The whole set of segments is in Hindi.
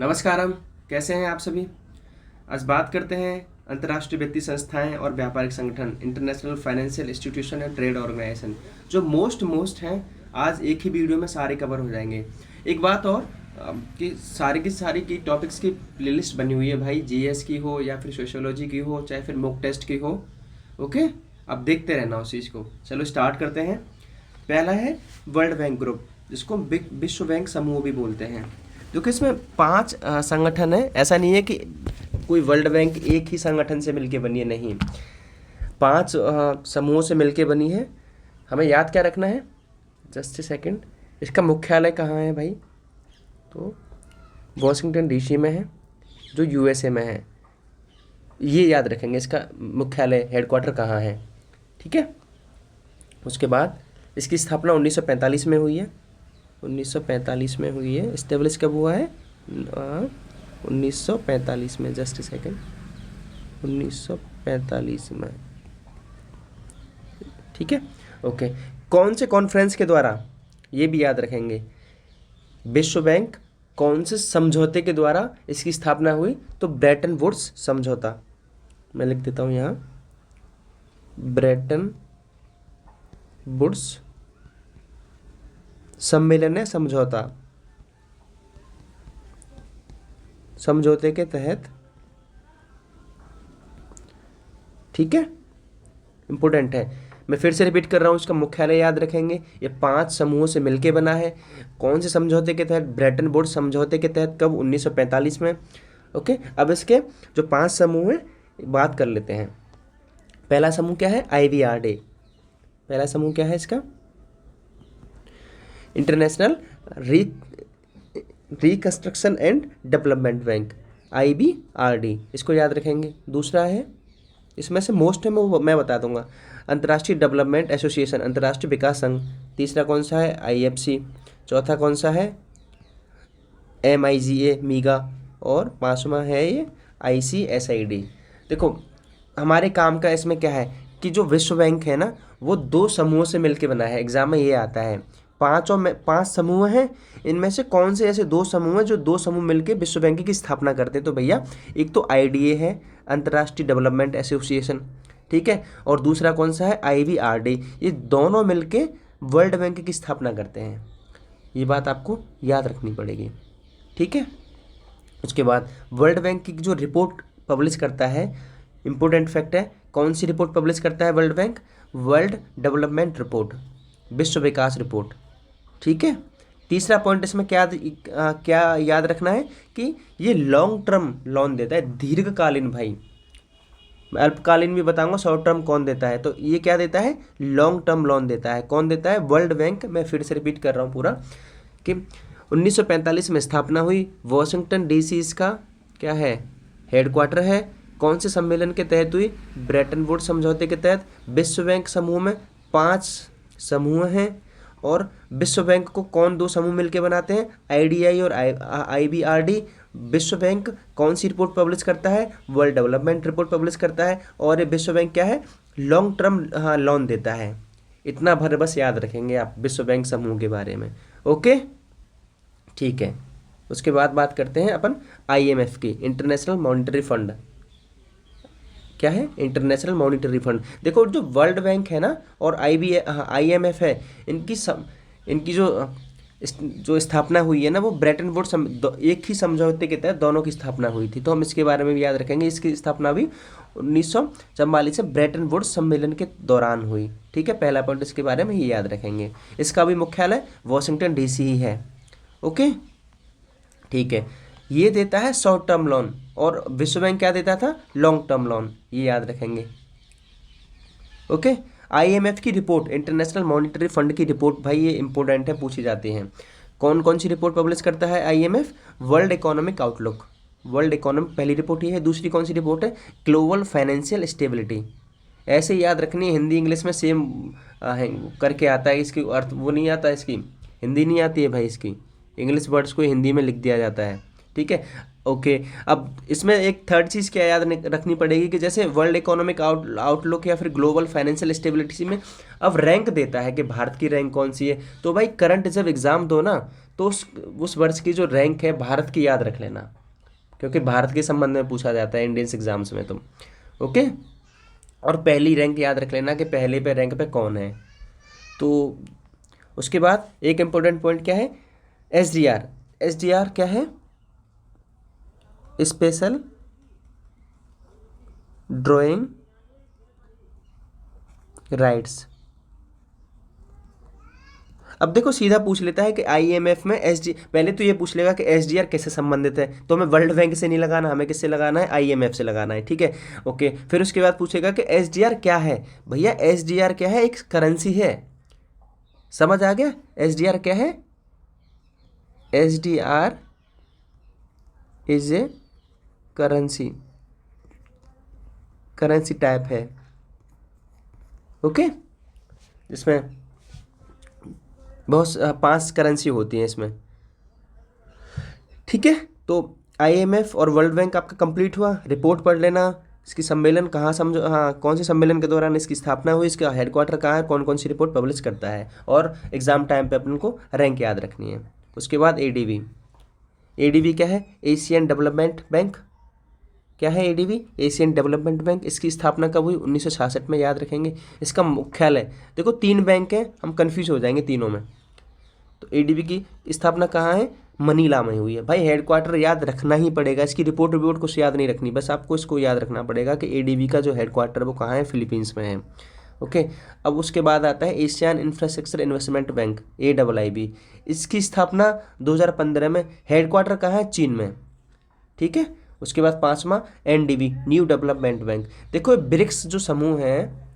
नमस्कारम। कैसे हैं आप सभी। आज बात करते हैं अंतर्राष्ट्रीय वित्तीय संस्थाएं और व्यापारिक संगठन, international financial institution and trade organisation, जो मोस्ट हैं। आज एक ही वीडियो में सारे कवर हो जाएंगे। एक बात और कि सारी की सारी की टॉपिक्स की प्लेलिस्ट बनी हुई है भाई, जीएस की हो या फिर सोशियोलॉजी की हो, चाहे फिर मॉक टेस्ट की हो। ओके, अब देखते रहना उस चीज़ को। चलो स्टार्ट करते हैं। पहला है वर्ल्ड बैंक ग्रुप, जिसको विश्व बैंक समूह भी बोलते हैं। देखो इसमें 5 संगठन है। ऐसा नहीं है कि कोई वर्ल्ड बैंक एक ही संगठन से मिलके बनी है, नहीं, 5 समूहों से मिलके बनी है। हमें याद क्या रखना है, जस्ट ए सेकेंड। इसका मुख्यालय कहाँ है भाई, तो वॉशिंगटन डीसी में है, जो यूएसए में है। ये याद रखेंगे, इसका मुख्यालय हेडक्वार्टर कहाँ है। ठीक है। उसके बाद इसकी स्थापना 1945 में हुई है। 1945 में हुई है। इस्टेब्लिश कब हुआ है, 1945 में। जस्ट सेकेंड, 1945 में। ठीक है, ओके। कौन से कॉन्फ्रेंस के द्वारा, ये भी याद रखेंगे, विश्व बैंक कौन से समझौते के द्वारा इसकी स्थापना हुई, तो ब्रेटन वुड्स समझौता। मैं लिख देता हूँ यहाँ, ब्रेटन वुड्स सम्मेलन है, समझौता। समझौते के तहत, ठीक है, इंपॉर्टेंट है। मैं फिर से रिपीट कर रहा हूँ, इसका मुख्यालय याद रखेंगे। ये 5 समूहों से मिलके बना है। कौन से समझौते के तहत, ब्रेटन वुड्स समझौते के तहत। कब, 1945 में। ओके, अब इसके जो 5 समूह हैं बात कर लेते हैं। पहला समूह क्या है, IBRD। पहला समूह क्या है इसका, international reconstruction and development bank, IBRD, इसको याद रखेंगे। दूसरा है, इसमें से मोस्ट है मैं बता दूंगा, अंतर्राष्ट्रीय डेवलपमेंट एसोसिएशन, अंतर्राष्ट्रीय विकास संघ। तीसरा कौन सा है, IFC। चौथा कौन सा है, MIGA, मीगा। और 5वां है ये ICSID। देखो हमारे काम का इसमें क्या है कि जो विश्व बैंक है ना, वो 2 समूहों से मिलकर बना है। एग्जाम में ये आता है, 5 समूह हैं, इनमें से कौन से ऐसे 2 समूह हैं जो 2 समूह मिलकर विश्व बैंक की स्थापना करते हैं। तो भैया एक तो IDA है, अंतर्राष्ट्रीय डेवलपमेंट एसोसिएशन, ठीक है, और दूसरा कौन सा है, IBRD। ये दोनों मिलके वर्ल्ड बैंक की स्थापना करते हैं। ये बात आपको याद रखनी पड़ेगी, ठीक है। उसके बाद वर्ल्ड बैंक की जो रिपोर्ट पब्लिश करता है, इंपॉर्टेंट फैक्ट है, कौन सी रिपोर्ट पब्लिश करता है world bank, world development report, विश्व विकास रिपोर्ट, ठीक है। तीसरा पॉइंट इसमें क्या याद रखना है कि ये लॉन्ग टर्म लोन देता है, दीर्घकालीन। भाई मैं अल्पकालीन भी बताऊंगा, शॉर्ट टर्म कौन देता है, तो ये क्या देता है, लॉन्ग टर्म लोन देता है। कौन देता है, वर्ल्ड बैंक। मैं फिर से रिपीट कर रहा हूँ पूरा कि 1945 में स्थापना हुई, वॉशिंगटन DC इसका क्या है, हेडक्वार्टर है। कौन से सम्मेलन के तहत हुई, ब्रेटन वुड्स समझौते के तहत। विश्व बैंक समूह में 5 समूह हैं, और विश्व बैंक को कौन 2 समूह मिलकर बनाते हैं, IDI और IBRD। विश्व बैंक कौन सी रिपोर्ट पब्लिश करता है, वर्ल्ड डेवलपमेंट रिपोर्ट पब्लिश करता है। और ये विश्व बैंक क्या है, लॉन्ग टर्म लोन देता है। इतना भर बस याद रखेंगे आप विश्व बैंक समूह के बारे में। ओके, ठीक है। उसके बाद बात करते हैं अपन IMF की, इंटरनेशनल मॉनिटरी फंड। क्या है, इंटरनेशनल मॉनिटरी फंड। देखो जो वर्ल्ड बैंक है ना और IMF है, इनकी जो स्थापना हुई है ना, वो ब्रेटन वुड्स एक ही समझौते के तहत दोनों की स्थापना हुई थी। तो हम इसके बारे में भी याद रखेंगे। इसकी स्थापना भी 1944 से ब्रेटन वुड्स सम्मेलन के दौरान हुई, ठीक है। पहला पॉइंट इसके बारे में ये याद रखेंगे। इसका भी मुख्यालय वॉशिंगटन DC ही है। ओके, ठीक है। ये देता है शॉर्ट टर्म लोन, और विश्व बैंक क्या देता था, लॉन्ग टर्म लोन। ये याद रखेंगे। ओके, IMF की रिपोर्ट, इंटरनेशनल मॉनिटरी फंड की रिपोर्ट, भाई ये इंपॉर्टेंट है, पूछी जाती हैं। कौन कौन सी रिपोर्ट पब्लिश करता है IMF, world economic outlook, world economic पहली रिपोर्ट ये है। दूसरी कौन सी रिपोर्ट है, ग्लोबल फाइनेंशियल स्टेबिलिटी। ऐसे याद रखनी है, हिंदी इंग्लिश में सेम करके आता है। इसकी अर्थ वो नहीं आता, इसकी हिंदी नहीं आती है भाई, इसकी इंग्लिश वर्ड्स को हिंदी में लिख दिया जाता है, ठीक है। ओके, अब इसमें एक थर्ड चीज़ क्या याद रखनी पड़ेगी कि जैसे वर्ल्ड इकोनॉमिक आउटलुक या फिर ग्लोबल फाइनेंशियल स्टेबिलिटी में अब रैंक देता है कि भारत की रैंक कौन सी है। तो भाई करंट जब एग्ज़ाम दो ना, तो उस वर्ष की जो रैंक है भारत की याद रख लेना, क्योंकि भारत के संबंध में पूछा जाता है इंडियंस एग्जाम्स में तुम। ओके, और पहली रैंक याद रख लेना कि पहले पे रैंक पे कौन है। तो उसके बाद एक इम्पोर्टेंट पॉइंट क्या है, एसडीआर। एसडीआर क्या है, स्पेशल ड्राइंग राइट्स। अब देखो सीधा पूछ लेता है कि आईएमएफ में एसडी, पहले तो ये पूछ लेगा कि एसडीआर कैसे संबंधित है, तो हमें वर्ल्ड बैंक से नहीं लगाना, हमें किससे लगाना है, आईएमएफ से लगाना है, ठीक है। ओके, फिर उसके बाद पूछेगा कि एसडीआर क्या है। भैया एसडीआर क्या है, एक करेंसी है, समझ आ गया। एसडीआर क्या है, SDR is a currency, currency type है। ओके, इसमें बहुत 5 करेंसी होती हैं इसमें, ठीक है। तो आईएमएफ और वर्ल्ड बैंक आपका कंप्लीट हुआ, रिपोर्ट पढ़ लेना। इसकी सम्मेलन कहाँ, समझो, हाँ, कौन से सम्मेलन के दौरान इसकी स्थापना हुई, इसका हेडक्वार्टर कहाँ है, कौन कौन सी रिपोर्ट पब्लिश करता है, और एग्जाम टाइम पे अपन को रैंक याद रखनी है। उसके बाद एडीबी। एडीबी क्या है, एशियन डेवलपमेंट बैंक। क्या है एडीबी, एशियन डेवलपमेंट बैंक। इसकी स्थापना कब हुई, 1966 में, याद रखेंगे। इसका मुख्यालय, देखो 3 बैंक हैं, हम कंफ्यूज हो जाएंगे तीनों में। तो एडीबी की स्थापना कहाँ है, मनीला में हुई है। भाई हेडक्वार्टर याद रखना ही पड़ेगा, इसकी रिपोर्ट कुछ याद नहीं रखनी, बस आपको इसको याद रखना पड़ेगा कि एडीबी का जो हेडक्वार्टर वो कहाँ है, फिलीपींस में है। ओके, अब उसके बाद आता है Asian infrastructure investment bank, AIIB। इसकी स्थापना 2015 में, हेडक्वार्टर कहाँ है, चीन में, ठीक है। उसके बाद 5वां NDB, न्यू डेवलपमेंट बैंक। देखो ब्रिक्स जो समूह है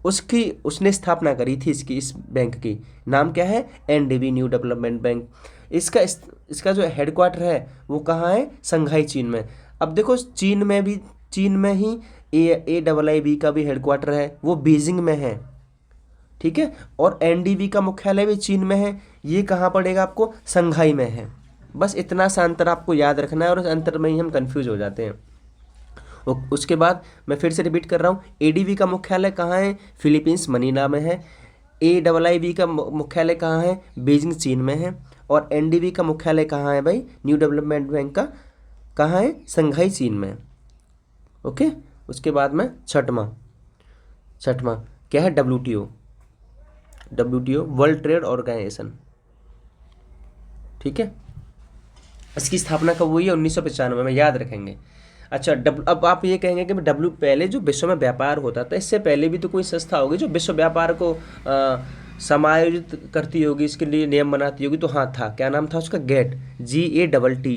उसकी उसने स्थापना करी थी इसकी, इस बैंक की नाम क्या है, NDB, न्यू डेवलपमेंट बैंक। इसका जो हेडक्वार्टर है वो कहाँ है, संघाई चीन में। अब देखो चीन में ही AIIB का भी हेडक्वार्टर है, वो बीजिंग में है, ठीक है। और NDB का मुख्यालय भी चीन में है, ये कहाँ पड़ेगा आपको, संघाई में है। बस इतना सा अंतर आपको याद रखना है, और उस अंतर में ही हम कंफ्यूज हो जाते हैं। उसके बाद मैं फिर से रिपीट कर रहा हूँ, ADB का मुख्यालय कहाँ है, फिलीपींस मनीला में है। AIIB का मुख्यालय कहाँ है, बीजिंग चीन में है। और NDB का मुख्यालय कहाँ है भाई, न्यू डेवलपमेंट बैंक का कहाँ है, संघाई चीन में। ओके, उसके बाद में छठवां क्या है, WTO, वर्ल्ड ट्रेड ऑर्गेनाइजेशन, ठीक है। इसकी स्थापना कब हुई है, 1995 में, याद रखेंगे। अच्छा, अब आप ये कहेंगे कि पहले जो विश्व में व्यापार होता था, इससे पहले भी तो कोई संस्था होगी जो विश्व व्यापार को समायोजित करती होगी, इसके लिए नियम बनाती होगी। तो हाँ था, क्या नाम था उसका, GATT,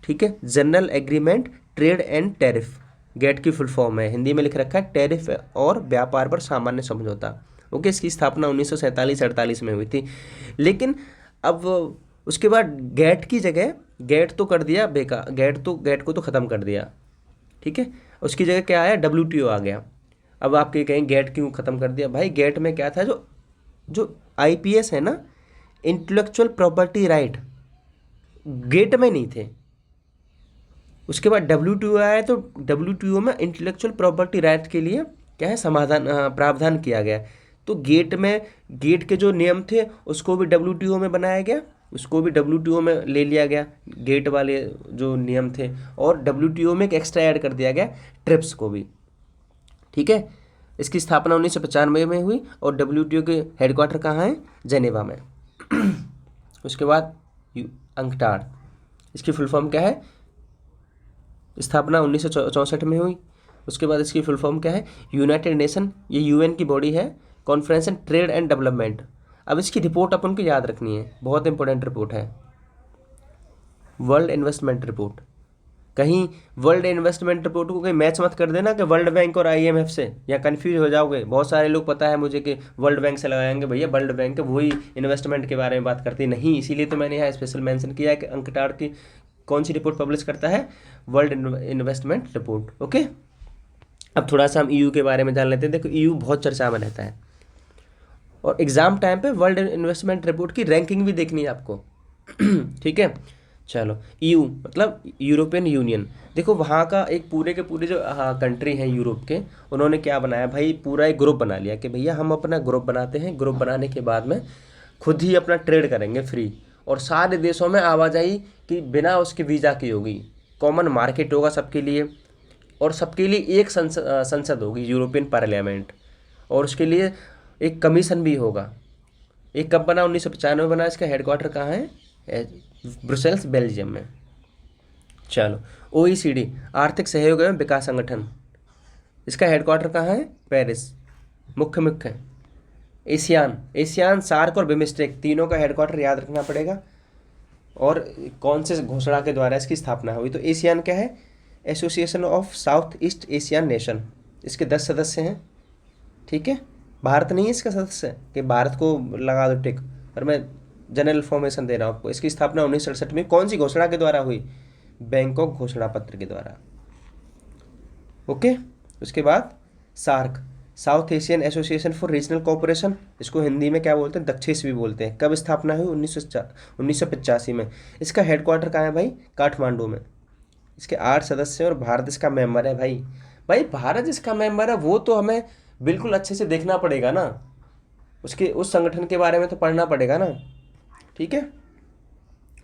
ठीक है, general agreement trade and tariff. GATT की फुल फॉर्म है, हिंदी में लिख रखा है टैरिफ और व्यापार पर सामान्य समझौता। ओके, इसकी स्थापना 1947-48 में हुई थी। लेकिन अब उसके बाद गेट की जगह, गेट तो कर दिया बेकार, गेट को तो ख़त्म कर दिया, ठीक है। उसकी जगह क्या आया, WTO आ गया। अब आप ये कहें गेट क्यों ख़त्म कर दिया, भाई गेट में क्या था, जो IPS है ना, इंटेलेक्चुअल प्रॉपर्टी राइट, गेट में नहीं थे। उसके बाद WTO आया, तो WTO में इंटेलेक्चुअल प्रॉपर्टी राइट के लिए क्या है, प्रावधान किया गया। तो गेट के जो नियम थे उसको भी WTO में बनाया गया, उसको भी WTO में ले लिया गया, गेट वाले जो नियम थे। और WTO में एक एक्स्ट्रा ऐड कर दिया गया, ट्रिप्स को भी, ठीक है। इसकी स्थापना 1995 में हुई, और WTO के हेडक्वार्टर कहाँ है, जेनेवा में। उसके बाद अंकटाड, इसकी फुल फॉर्म क्या है, स्थापना 1964 में हुई। उसके बाद इसकी फुल फॉर्म क्या है, यूनाइटेड नेशन, ये UN की बॉडी है, conference and trade and development. अब इसकी रिपोर्ट अपन को याद रखनी है, बहुत इंपॉर्टेंट रिपोर्ट है, वर्ल्ड इन्वेस्टमेंट रिपोर्ट। कहीं वर्ल्ड इन्वेस्टमेंट रिपोर्ट को कहीं मैच मत कर देना कि वर्ल्ड बैंक और IMF से, या कंफ्यूज हो जाओगे। बहुत सारे लोग पता है मुझे कि वर्ल्ड बैंक से लगाएंगे, भैया वर्ल्ड बैंक वही इन्वेस्टमेंट के बारे में बात करती नहीं, इसीलिए तो मैंने यहाँ स्पेशल मेंशन किया है कि अंकटाड की कौन सी रिपोर्ट पब्लिश करता है, वर्ल्ड इन्वेस्टमेंट रिपोर्ट। ओके, अब थोड़ा सा हम EU के बारे में जान लेते हैं। देखो EU बहुत चर्चा में रहता है, और एग्जाम टाइम पे वर्ल्ड इन्वेस्टमेंट रिपोर्ट की रैंकिंग भी देखनी है आपको, ठीक है। चलो, EU मतलब यूरोपियन यूनियन। देखो वहाँ का एक पूरे के पूरे जो कंट्री हैं यूरोप के, उन्होंने क्या बनाया भाई, पूरा एक ग्रुप बना लिया कि भैया हम अपना ग्रुप बनाते हैं, ग्रुप बनाने के बाद में खुद ही अपना ट्रेड करेंगे फ्री, और सारे देशों में आवाजाही की बिना उसके वीज़ा की होगी। कॉमन मार्केट होगा सबके लिए, और सबके लिए एक संसद होगी, यूरोपियन पार्लियामेंट, और उसके लिए एक कमीशन भी होगा। ये कब बना? 1995 बना। इसका हेडक्वार्टर कहाँ है? ब्रुसेल्स, बेल्जियम में। चलो, OECD आर्थिक सहयोग एवं विकास संगठन, इसका हेडक्वार्टर कहाँ है? पेरिस। मुख्य एशियान, सार्क और बिमस्टेक, तीनों का हेडक्वार्टर याद रखना पड़ेगा। और कौन से घोषणा के द्वारा इसकी स्थापना हुई? तो एशियान क्या है? Association of south east Asian nation. इसके 10 सदस्य हैं, ठीक है। भारत नहीं है इसका सदस्य कि भारत को लगा दो टिक, पर मैं जनरल इन्फॉर्मेशन दे रहा हूँ आपको। इसकी स्थापना 1967 में कौन सी घोषणा के द्वारा हुई? बैंकॉक घोषणा पत्र के द्वारा। ओके। उसके बाद SAARC, South Asian Association for Regional Cooperation, इसको हिंदी में क्या बोलते हैं? दक्षेस भी बोलते हैं। कब स्थापना हुई? 1985 में। इसका हेडक्वार्टर कहाँ है भाई? काठमांडू में। इसके 8 सदस्य हैं और भारत इसका मेंबर है भाई। भाई भारत इसका मेंबर है, वो तो हमें बिल्कुल अच्छे से देखना पड़ेगा ना, उसके उस संगठन के बारे में तो पढ़ना पड़ेगा ना, ठीक है।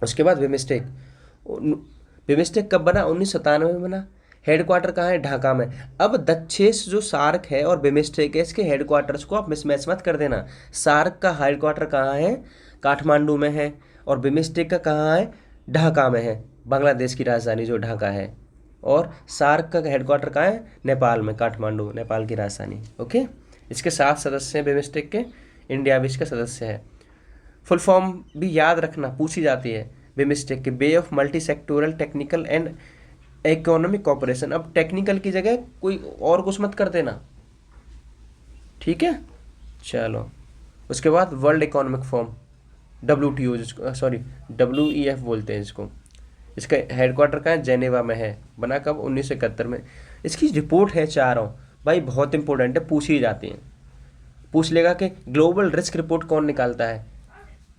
उसके बाद बिमस्टेक, बिमस्टेक कब बना? 1997 में बना। हेडक्वार्टर कहाँ है? ढाका में। अब दक्षेस जो सार्क है और बिमस्टेक है, इसके हेडक्वार्टर्स को आप मिसमैच मत कर देना। सार्क का हेडक्वार्टर कहाँ है? काठमांडू में है। और बिमस्टेक का कहाँ है? ढाका में है, बांग्लादेश की राजधानी जो ढाका है। और सार्क का हेडक्वार्टर कहाँ है? नेपाल में, काठमांडू, नेपाल की राजधानी। ओके। इसके 7 सदस्य हैं बिमस्टेक के, इंडिया भी इसका सदस्य है। फुल फॉर्म भी याद रखना, पूछी जाती है बिमस्टेक के, bay of multi sectoral technical and economic cooperation. अब टेक्निकल की जगह कोई और कुछ मत कर देना, ठीक है। चलो, उसके बाद वर्ल्ड इकोनॉमिक फोरम, WTO, जिसको सॉरी WEF बोलते हैं इसको। इसका हेडक्वार्टर कहाँ है? जेनेवा में है। बना कब? 1971 में। इसकी रिपोर्ट है चारों भाई, बहुत इंपॉर्टेंट है, पूछी जाती हैं। पूछ लेगा कि ग्लोबल रिस्क रिपोर्ट कौन निकालता है?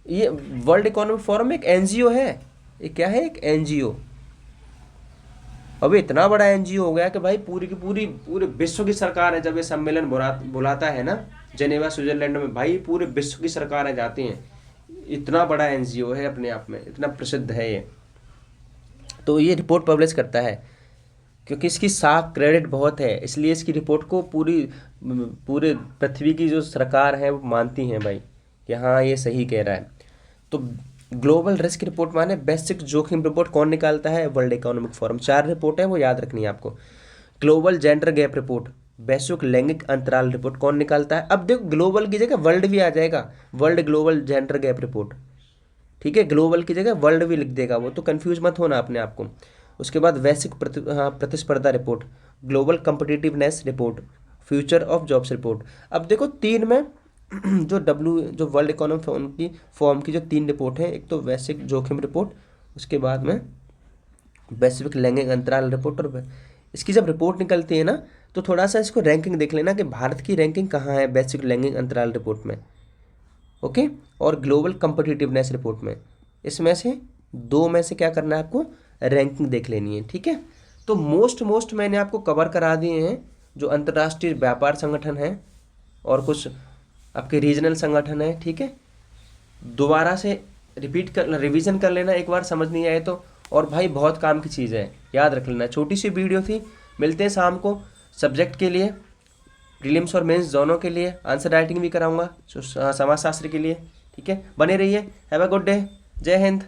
ये वर्ल्ड इकोनॉमिक फोरम एक NGO है। ये क्या है? एक NGO। अब इतना बड़ा NGO हो गया कि भाई पूरी की पूरे विश्व की सरकार है, जब ये सम्मेलन बुलाता है ना जेनेवा स्विट्जरलैंड में, भाई पूरे विश्व की सरकारें जाती हैं। इतना बड़ा NGO है अपने आप में, इतना प्रसिद्ध है ये। तो ये रिपोर्ट पब्लिश करता है, क्योंकि इसकी साख क्रेडिट बहुत है, इसलिए इसकी रिपोर्ट को पूरे पृथ्वी की जो सरकार है वो मानती हैं भाई कि हाँ ये सही कह रहा है। तो ग्लोबल रिस्क रिपोर्ट माने बेसिक जोखिम रिपोर्ट कौन निकालता है? World economic forum. 4 रिपोर्ट है, वो याद रखनी है आपको। ग्लोबल जेंडर गैप रिपोर्ट, वैश्विक लैंगिक अंतराल रिपोर्ट कौन निकालता है? अब देखो, ग्लोबल की जगह वर्ल्ड भी आ जाएगा, world global gender gap report, ठीक है। ग्लोबल की जगह वर्ल्ड भी लिख देगा वो, तो कंफ्यूज मत होना अपने आप को। उसके बाद वैश्विक प्रतिस्पर्धा report, global competitiveness report, future of jobs report. अब देखो 3 में जो वर्ल्ड इकोनॉमिक फॉर्म की जो 3 रिपोर्ट हैं, एक तो वैश्विक जोखिम रिपोर्ट, उसके बाद में वैश्विक लैंगिक अंतराल रिपोर्ट। और इसकी जब रिपोर्ट निकलती है ना, तो थोड़ा सा इसको रैंकिंग देख लेना कि भारत की रैंकिंग कहाँ है वैश्विक लैंगिक अंतराल रिपोर्ट में, ओके। और ग्लोबल कम्पिटिटिवनेस रिपोर्ट में, इसमें से 2 में से क्या करना है आपको? रैंकिंग देख लेनी है, ठीक है। तो मोस्ट मैंने आपको कवर करा दिए हैं, जो अंतर्राष्ट्रीय व्यापार संगठन है और कुछ आपके रीजनल संगठन है, ठीक है। दोबारा से रिवीजन कर लेना एक बार, समझ नहीं आए तो। और भाई बहुत काम की चीज़ है, याद रख लेना। छोटी सी वीडियो थी, मिलते हैं शाम को सब्जेक्ट के लिए, प्रीलिम्स और मेंस दोनों के लिए। आंसर राइटिंग भी कराऊंगा समाजशास्त्र के लिए, ठीक है। बने रहिए। Have a good day. जय हिंद।